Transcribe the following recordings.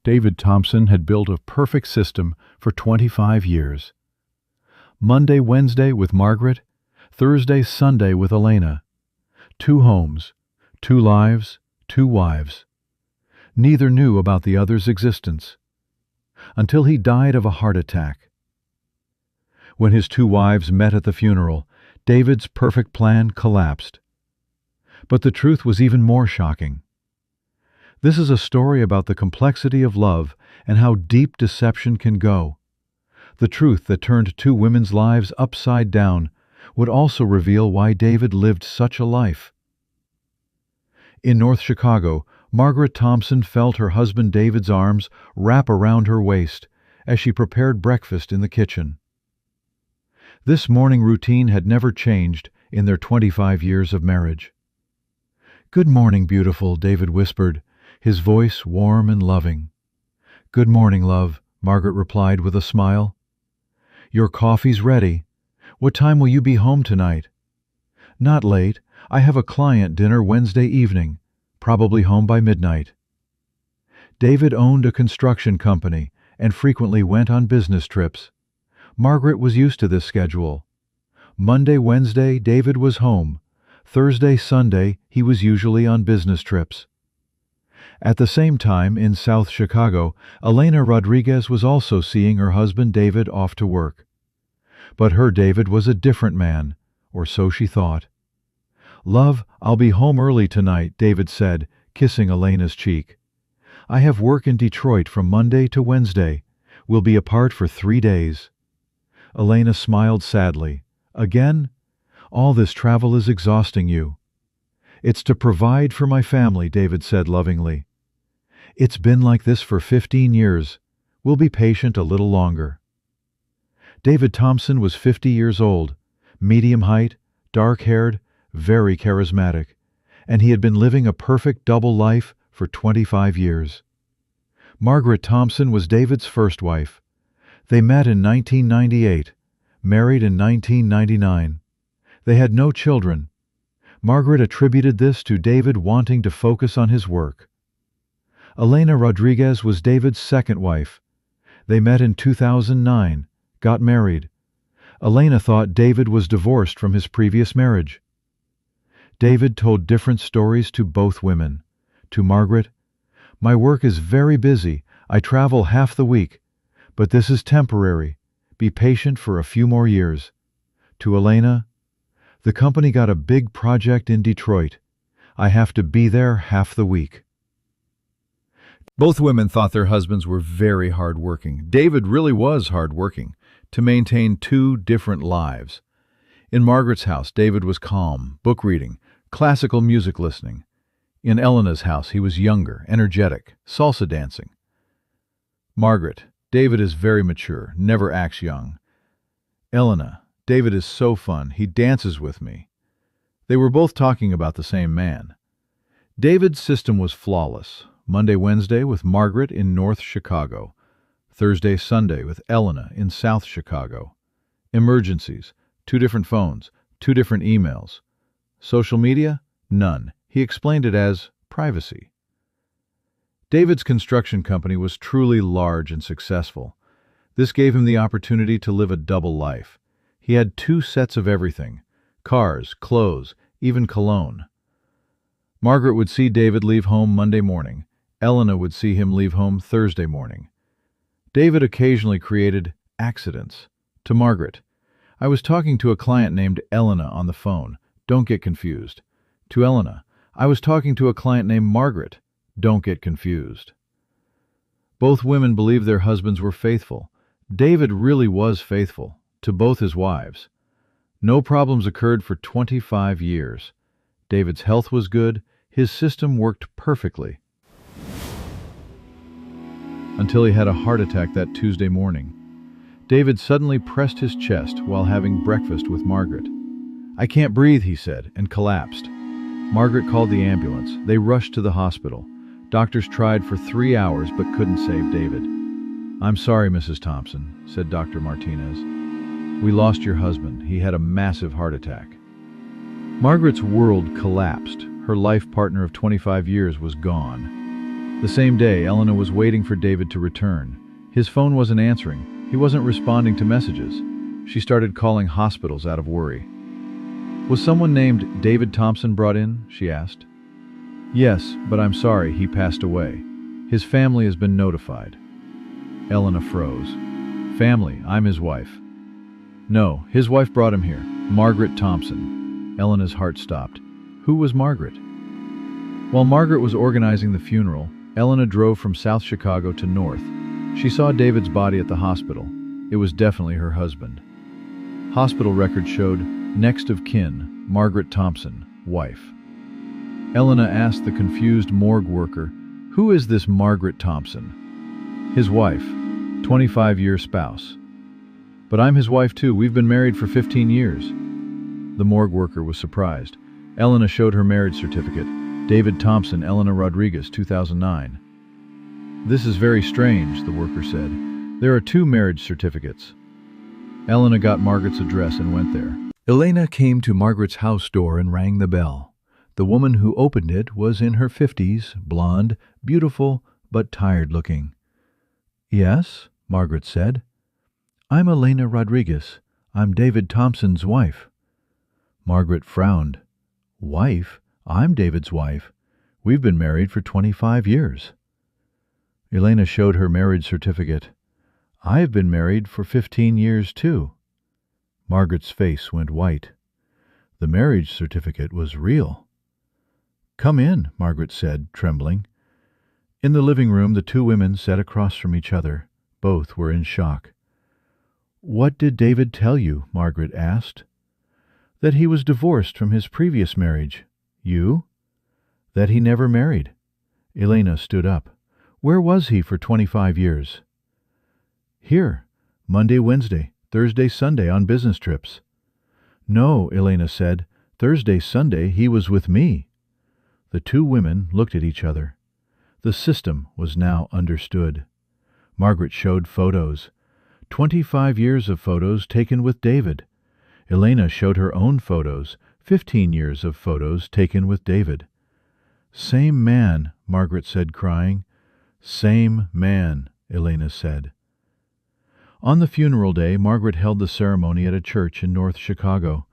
David Thompson had built a perfect system for 25 years. Monday, Wednesday with Margaret, Thursday, Sunday with Elena. 2 homes, 2 lives, 2 wives. Neither knew about the other's existence, until he died of a heart attack. When his 2 wives met at the funeral, David's perfect plan collapsed. But the truth was even more shocking. This is a story about the complexity of love and how deep deception can go. The truth that turned 2 women's lives upside down would also reveal why David lived such a life. In North Chicago, Margaret Thompson felt her husband David's arms wrap around her waist as she prepared breakfast in the kitchen. This morning routine had never changed in their 25 years of marriage. "Good morning, beautiful," David whispered, his voice warm and loving. "Good morning, love," Margaret replied with a smile. "Your coffee's ready. What time will you be home tonight?" "Not late. I have a client dinner Wednesday evening, probably home by midnight." David owned a construction company and frequently went on business trips. Margaret was used to this schedule. Monday, Wednesday, David was home. Thursday, Sunday, he was usually on business trips. At the same time, in South Chicago, Elena Rodriguez was also seeing her husband David off to work. But her David was a different man, or so she thought. "Love, I'll be home early tonight," David said, kissing Elena's cheek. "I have work in Detroit from Monday to Wednesday. We'll be apart for 3 days." Elena smiled sadly. "Again? All this travel is exhausting you." "It's to provide for my family," David said lovingly. "It's been like this for 15 years. We'll be patient a little longer." David Thompson was 50 years old, medium height, dark-haired, very charismatic, and he had been living a perfect double life for 25 years. Margaret Thompson was David's first wife. They met in 1998, married in 1999. They had no children. Margaret attributed this to David wanting to focus on his work. Elena Rodriguez was David's second wife. They met in 2009, got married. Elena thought David was divorced from his previous marriage. David told different stories to both women. To Margaret, "My work is very busy. I travel half the week. But this is temporary. Be patient for a few more years." To Elena, "The company got a big project in Detroit. I have to be there half the week." Both women thought their husbands were very hard-working. David really was hard-working to maintain 2 different lives. In Margaret's house, David was calm, book reading, classical music listening. In Elena's house, he was younger, energetic, salsa dancing. Margaret, David is very mature, never acts young. Elena, David is so fun, he dances with me. They were both talking about the same man. David's system was flawless. Monday, Wednesday with Margaret in North Chicago. Thursday, Sunday with Elena in South Chicago. Emergencies, 2 different phones, 2 different emails. Social media? None. He explained it as privacy. David's construction company was truly large and successful. This gave him the opportunity to live a double life. He had 2 sets of everything: cars, clothes, even cologne. Margaret would see David leave home Monday morning. Elena would see him leave home Thursday morning. David occasionally created accidents. To Margaret, "I was talking to a client named Elena on the phone. Don't get confused." To Elena, "I was talking to a client named Margaret. Don't get confused." Both women believed their husbands were faithful. David really was faithful to both his wives. No problems occurred for 25 years. David's health was good. His system worked perfectly. Until he had a heart attack that Tuesday morning. David suddenly pressed his chest while having breakfast with Margaret. "I can't breathe," he said, and collapsed. Margaret called the ambulance. They rushed to the hospital. Doctors tried for 3 hours but couldn't save David. "I'm sorry, Mrs. Thompson," said Dr. Martinez. "We lost your husband. He had a massive heart attack." Margaret's world collapsed. Her life partner of 25 years was gone. The same day, Elena was waiting for David to return. His phone wasn't answering. He wasn't responding to messages. She started calling hospitals out of worry. Was someone named David Thompson brought in? She asked. Yes, but I'm sorry, he passed away. His family has been notified. Elena froze. Family, I'm his wife. No, his wife brought him here. Margaret Thompson. Elena's heart stopped. Who was Margaret? While Margaret was organizing the funeral, Elena drove from South Chicago to North. She saw David's body at the hospital. It was definitely her husband. Hospital records showed next of kin, Margaret Thompson, wife. Elena asked the confused morgue worker, "Who is this Margaret Thompson?" His wife, 25-year spouse. But I'm his wife too. We've been married for 15 years. The morgue worker was surprised. Elena showed her marriage certificate. David Thompson, Elena Rodriguez, 2009. This is very strange, the worker said. There are 2 marriage certificates. Elena got Margaret's address and went there. Elena came to Margaret's house door and rang the bell. The woman who opened it was in her 50s, blonde, beautiful, but tired-looking. Yes, Margaret said. I'm Elena Rodriguez. I'm David Thompson's wife. Margaret frowned. Wife? I'm David's wife. We've been married for 25 years. Elena showed her marriage certificate. I've been married for 15 years, too. Margaret's face went white. The marriage certificate was real. Come in, Margaret said, trembling. In the living room, the 2 women sat across from each other. Both were in shock. What did David tell you? Margaret asked. That he was divorced from his previous marriage. You? That he never married. Elena stood up. Where was he for 25 years? Here, Monday, Wednesday, Thursday, Sunday on business trips. No, Elena said. Thursday, Sunday he was with me. The 2 women looked at each other. The system was now understood. Margaret showed photos. 25 years of photos taken with David. Elena showed her own photos, 15 years of photos taken with David. Same man, Margaret said, crying. Same man, Elena said. On the funeral day, Margaret held the ceremony at a church in North Chicago.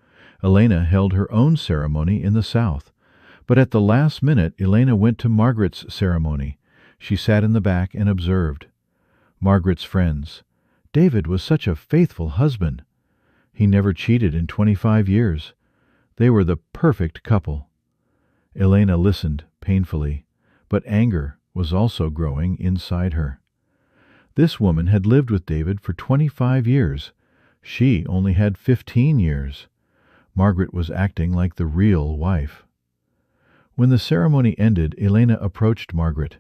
Elena held her own ceremony in the South. But at the last minute, Elena went to Margaret's ceremony. She sat in the back and observed. Margaret's friends. David was such a faithful husband. He never cheated in 25 years. They were the perfect couple. Elena listened painfully, but anger was also growing inside her. This woman had lived with David for 25 years. She only had 15 years. Margaret was acting like the real wife. When the ceremony ended, Elena approached Margaret.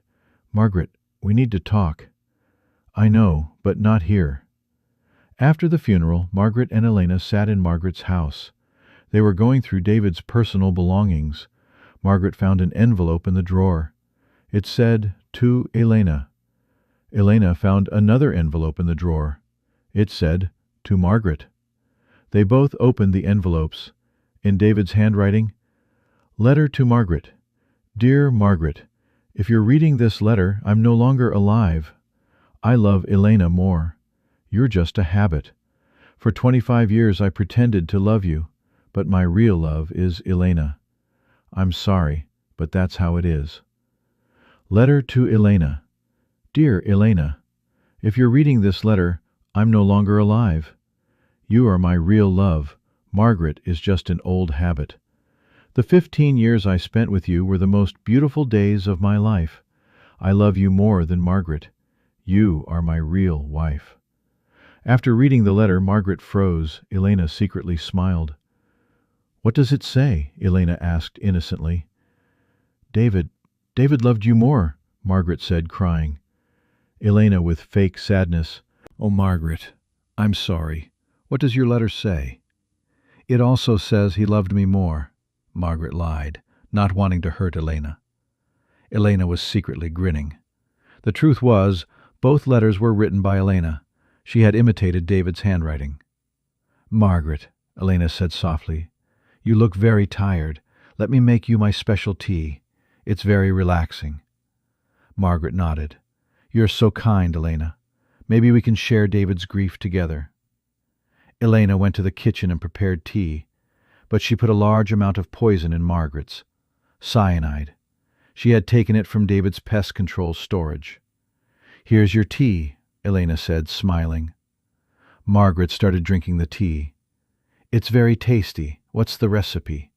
Margaret, we need to talk. I know, but not here. After the funeral, Margaret and Elena sat in Margaret's house. They were going through David's personal belongings. Margaret found an envelope in the drawer. It said, "To Elena." Elena found another envelope in the drawer. It said, "To Margaret." They both opened the envelopes. In David's handwriting, "Letter to Margaret. Dear Margaret, if you're reading this letter, I'm no longer alive. I love Elena more. You're just a habit. For 25 years I pretended to love you, but my real love is Elena. I'm sorry, but that's how it is. Letter to Elena. Dear Elena, if you're reading this letter, I'm no longer alive. You are my real love. Margaret is just an old habit. The 15 years I spent with you were the most beautiful days of my life. I love you more than Margaret. You are my real wife." After reading the letter, Margaret froze. Elena secretly smiled. "What does it say?" Elena asked innocently. David loved you more," Margaret said, crying. Elena with fake sadness. "Oh, Margaret, I'm sorry. What does your letter say?" "It also says he loved me more," Margaret lied, not wanting to hurt Elena. Elena was secretly grinning. The truth was, both letters were written by Elena. She had imitated David's handwriting. "Margaret," Elena said softly, "you look very tired. Let me make you my special tea. It's very relaxing." Margaret nodded. You're so kind, Elena. Maybe we can share David's grief together. Elena went to the kitchen and prepared tea, but she put a large amount of poison in Margaret's. Cyanide. She had taken it from David's pest control storage. Here's your tea, Elena said, smiling. Margaret started drinking the tea. It's very tasty. What's the recipe?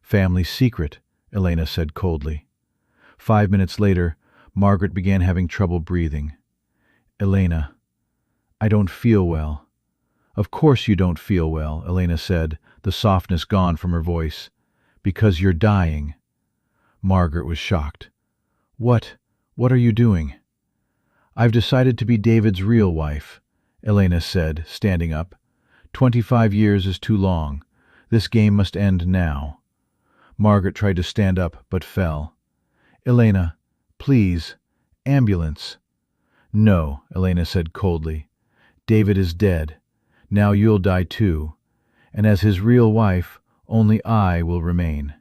Family secret, Elena said coldly. 5 minutes later, Margaret began having trouble breathing. Elena, I don't feel well. Of course you don't feel well, Elena said, the softness gone from her voice. Because you're dying. Margaret was shocked. What are you doing? I've decided to be David's real wife, Elena said, standing up. 25 years is too long. This game must end now. Margaret tried to stand up, but fell. Elena, please, ambulance. No, Elena said coldly. David is dead. Now you'll die too. And as his real wife, only I will remain.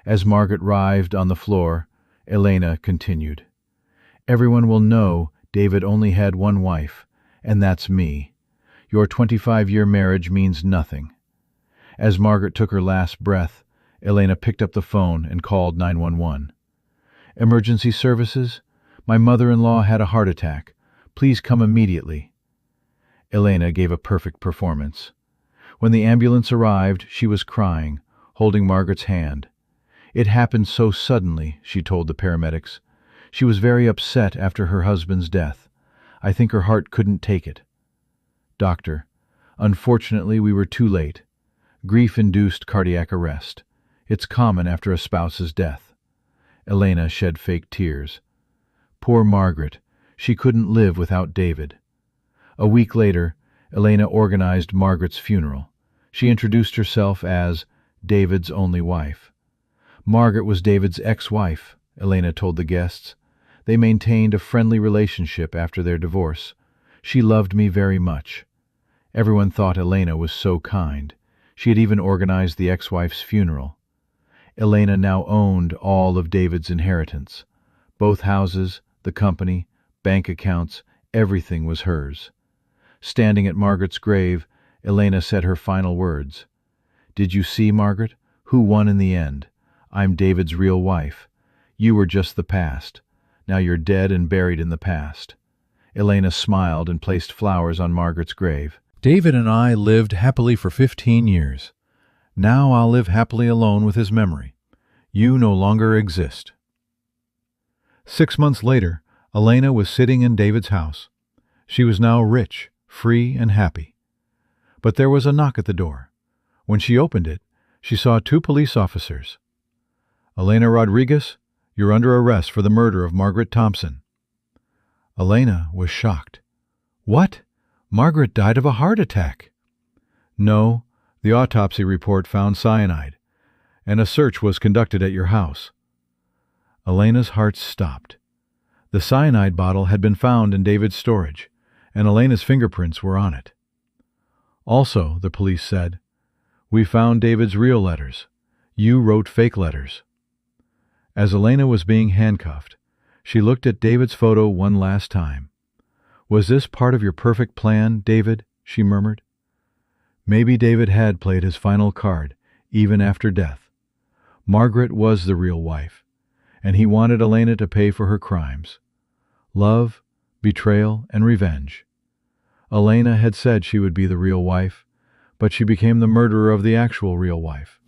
As Margaret writhed on the floor, Elena continued. Everyone will know David only had one wife, and that's me. Your 25-year marriage means nothing. As Margaret took her last breath, Elena picked up the phone and called 911. Emergency services? My mother-in-law had a heart attack. Please come immediately. Elena gave a perfect performance. When the ambulance arrived, she was crying, holding Margaret's hand. It happened so suddenly, she told the paramedics. She was very upset after her husband's death. I think her heart couldn't take it. Doctor, unfortunately we were too late. Grief-induced cardiac arrest. It's common after a spouse's death. Elena shed fake tears. Poor Margaret. She couldn't live without David. A week later, Elena organized Margaret's funeral. She introduced herself as David's only wife. Margaret was David's ex-wife, Elena told the guests. They maintained a friendly relationship after their divorce. She loved me very much. Everyone thought Elena was so kind. She had even organized the ex-wife's funeral. Elena now owned all of David's inheritance. Both houses, the company, bank accounts, everything was hers. Standing at Margaret's grave, Elena said her final words. Did you see, Margaret? Who won in the end? I'm David's real wife. You were just the past. Now you're dead and buried in the past. Elena smiled and placed flowers on Margaret's grave. David and I lived happily for 15 years. Now I'll live happily alone with his memory. You no longer exist. 6 months later, Elena was sitting in David's house. She was now rich, free, and happy. But there was a knock at the door. When she opened it, she saw 2 police officers. Elena Rodriguez, you're under arrest for the murder of Margaret Thompson. Elena was shocked. What? Margaret died of a heart attack. No, the autopsy report found cyanide, and a search was conducted at your house. Elena's heart stopped. The cyanide bottle had been found in David's storage, and Elena's fingerprints were on it. Also, the police said, we found David's real letters. You wrote fake letters. As Elena was being handcuffed, she looked at David's photo one last time. Was this part of your perfect plan, David? She murmured. Maybe David had played his final card, even after death. Margaret was the real wife, and he wanted Elena to pay for her crimes. Love, betrayal, and revenge. Elena had said she would be the real wife, but she became the murderer of the actual real wife.